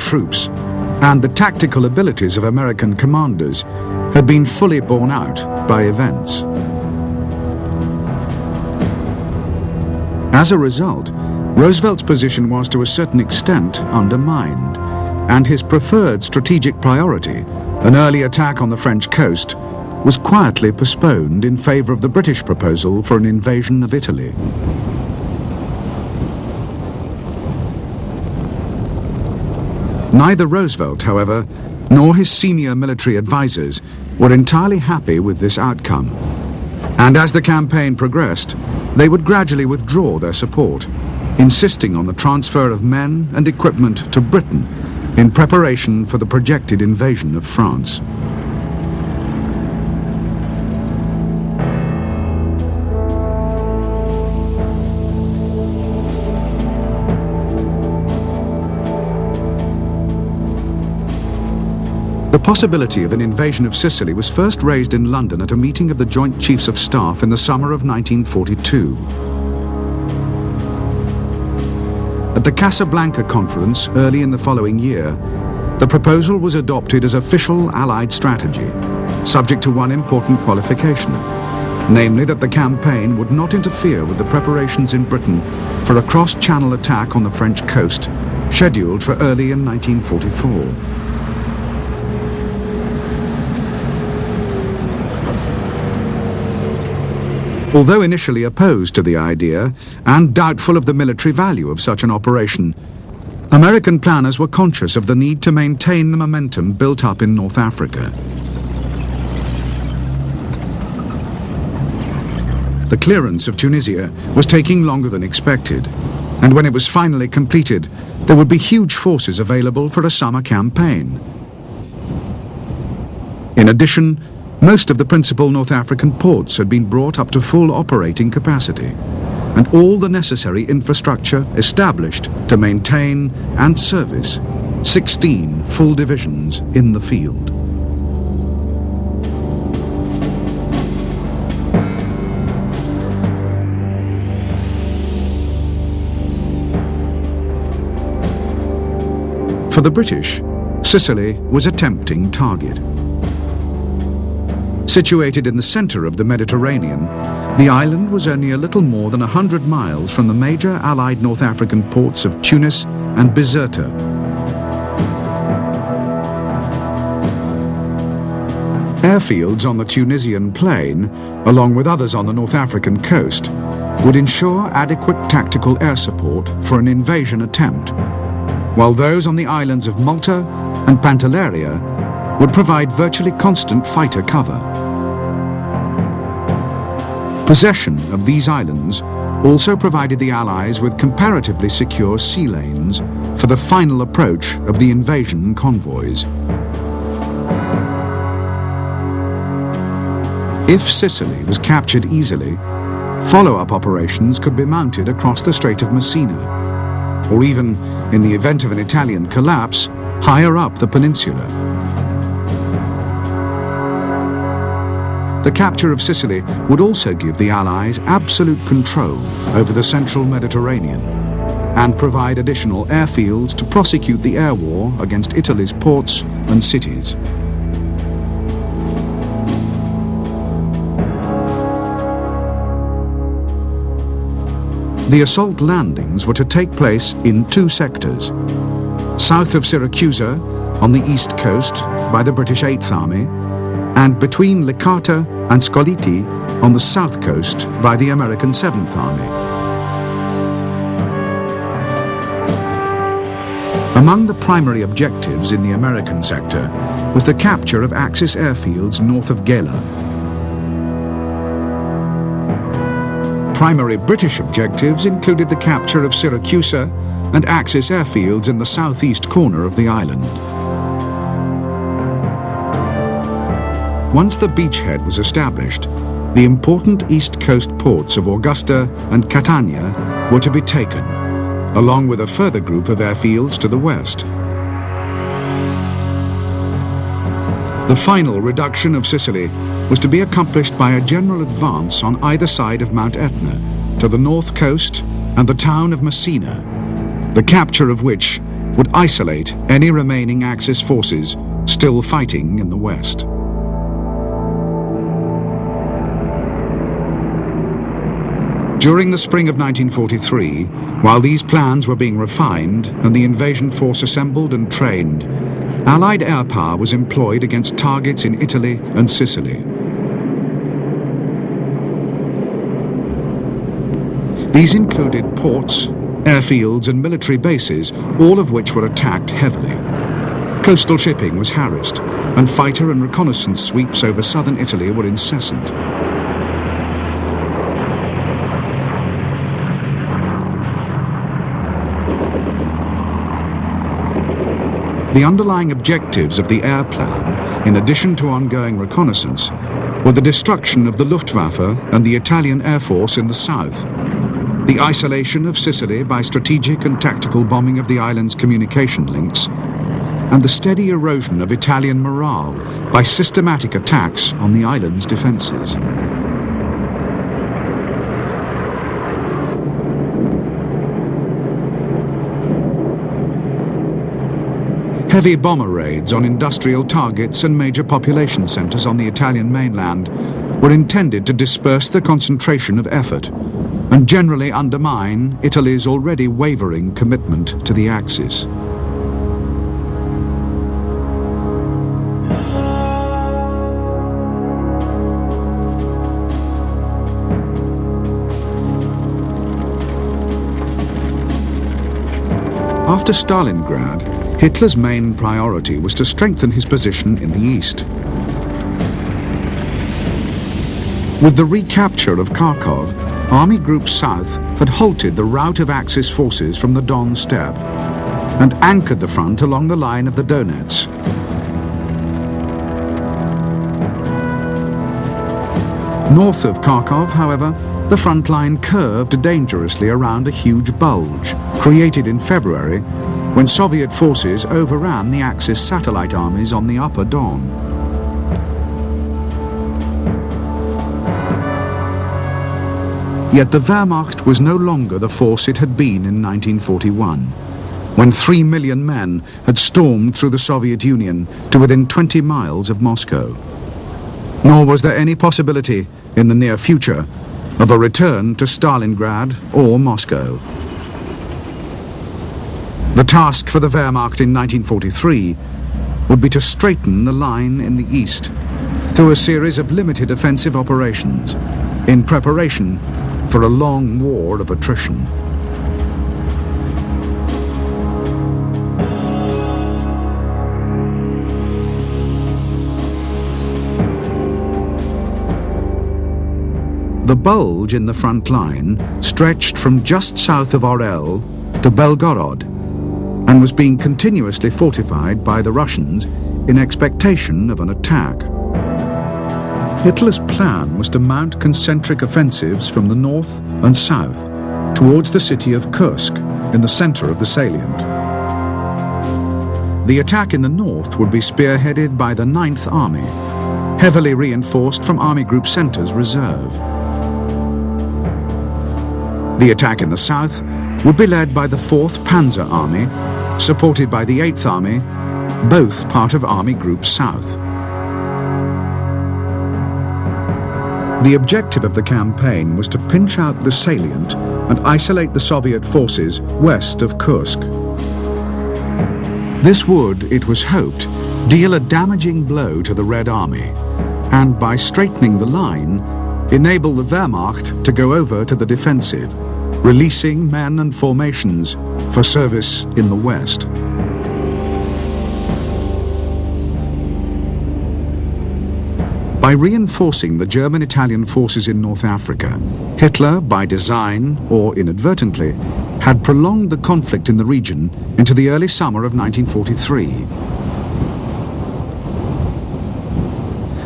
troops and the tactical abilities of American commanders had been fully borne out by events. As a result, Roosevelt's position was to a certain extent undermined, and his preferred strategic priority, an early attack on the French coast, was quietly postponed in favor of the British proposal for an invasion of Italy. Neither Roosevelt, however, nor his senior military advisors were entirely happy with this outcome, and as the campaign progressed, they would gradually withdraw their support, insisting on the transfer of men and equipment to Britain in preparation for the projected invasion of France. The possibility of an invasion of Sicily was first raised in London at a meeting of the Joint Chiefs of Staff in the summer of 1942. At the Casablanca Conference early in the following year, the proposal was adopted as official Allied strategy, subject to one important qualification, namely that the campaign would not interfere with the preparations in Britain for a cross-channel attack on the French coast, scheduled for early in 1944. Although initially opposed to the idea and doubtful of the military value of such an operation, American planners were conscious of the need to maintain the momentum built up in North Africa. The clearance of Tunisia was taking longer than expected, and when it was finally completed, there would be huge forces available for a summer campaign. In addition, most of the principal North African ports had been brought up to full operating capacity, and all the necessary infrastructure established to maintain and service 16 full divisions in the field. For the British, Sicily was a tempting target. Situated in the center of the Mediterranean, the island was only a little more than 100 miles from the major Allied North African ports of Tunis and Bizerta. Airfields on the Tunisian plain, along with others on the North African coast, would ensure adequate tactical air support for an invasion attempt, while those on the islands of Malta and Pantelleria would provide virtually constant fighter cover. Possession of these islands also provided the Allies with comparatively secure sea lanes for the final approach of the invasion convoys. If Sicily was captured easily, follow-up operations could be mounted across the Strait of Messina, or even, in the event of an Italian collapse, higher up the peninsula. The capture of Sicily would also give the Allies absolute control over the central Mediterranean and provide additional airfields to prosecute the air war against Italy's ports and cities. The assault landings were to take place in two sectors: south of Syracuse on the east coast by the British 8th Army, and between Licata and Scoliti on the south coast by the American 7th Army. Among the primary objectives in the American sector was the capture of Axis airfields north of Gela. Primary British objectives included the capture of Syracuse and Axis airfields in the southeast corner of the island. Once the beachhead was established, the important east coast ports of Augusta and Catania were to be taken, along with a further group of airfields to the west. The final reduction of Sicily was to be accomplished by a general advance on either side of Mount Etna, to the north coast and the town of Messina, the capture of which would isolate any remaining Axis forces still fighting in the west. During the spring of 1943, while these plans were being refined and the invasion force assembled and trained, Allied air power was employed against targets in Italy and Sicily. These included ports, airfields and military bases, all of which were attacked heavily. Coastal shipping was harassed, and fighter and reconnaissance sweeps over southern Italy were incessant. The underlying objectives of the air plan, in addition to ongoing reconnaissance, were the destruction of the Luftwaffe and the Italian Air Force in the south, the isolation of Sicily by strategic and tactical bombing of the island's communication links, and the steady erosion of Italian morale by systematic attacks on the island's defences. Heavy bomber raids on industrial targets and major population centres on the Italian mainland were intended to disperse the concentration of effort and generally undermine Italy's already wavering commitment to the Axis. After Stalingrad, Hitler's main priority was to strengthen his position in the east. With the recapture of Kharkov, Army Group South had halted the rout of Axis forces from the Don steppe and anchored the front along the line of the Donets. North of Kharkov, however, the front line curved dangerously around a huge bulge, created in February when Soviet forces overran the Axis satellite armies on the upper Don. Yet the Wehrmacht was no longer the force it had been in 1941, when 3 million men had stormed through the Soviet Union to within 20 miles of Moscow. Nor was there any possibility, in the near future, of a return to Stalingrad or Moscow. The task for the Wehrmacht in 1943 would be to straighten the line in the east through a series of limited offensive operations in preparation for a long war of attrition. The bulge in the front line stretched from just south of Orel to Belgorod and was being continuously fortified by the Russians in expectation of an attack. Hitler's plan was to mount concentric offensives from the north and south towards the city of Kursk in the center of the salient. The attack in the north would be spearheaded by the 9th Army, heavily reinforced from Army Group Center's reserve. The attack in the south would be led by the 4th Panzer Army, supported by the 8th Army, both part of Army Group South. The objective of the campaign was to pinch out the salient and isolate the Soviet forces west of Kursk. This would, it was hoped, deal a damaging blow to the Red Army, and by straightening the line, enable the Wehrmacht to go over to the defensive, releasing men and formations for service in the west. By reinforcing the German-Italian forces in North Africa, Hitler, by design or inadvertently, had prolonged the conflict in the region into the early summer of 1943.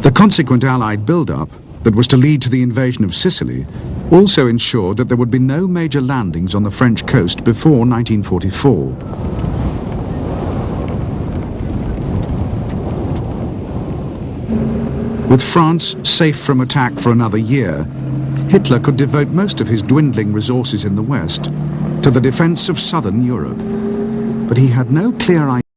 The consequent Allied build-up that was to lead to the invasion of Sicily also ensured that there would be no major landings on the French coast before 1944. With France safe from attack for another year, Hitler could devote most of his dwindling resources in the West to the defense of southern Europe. but he had no clear idea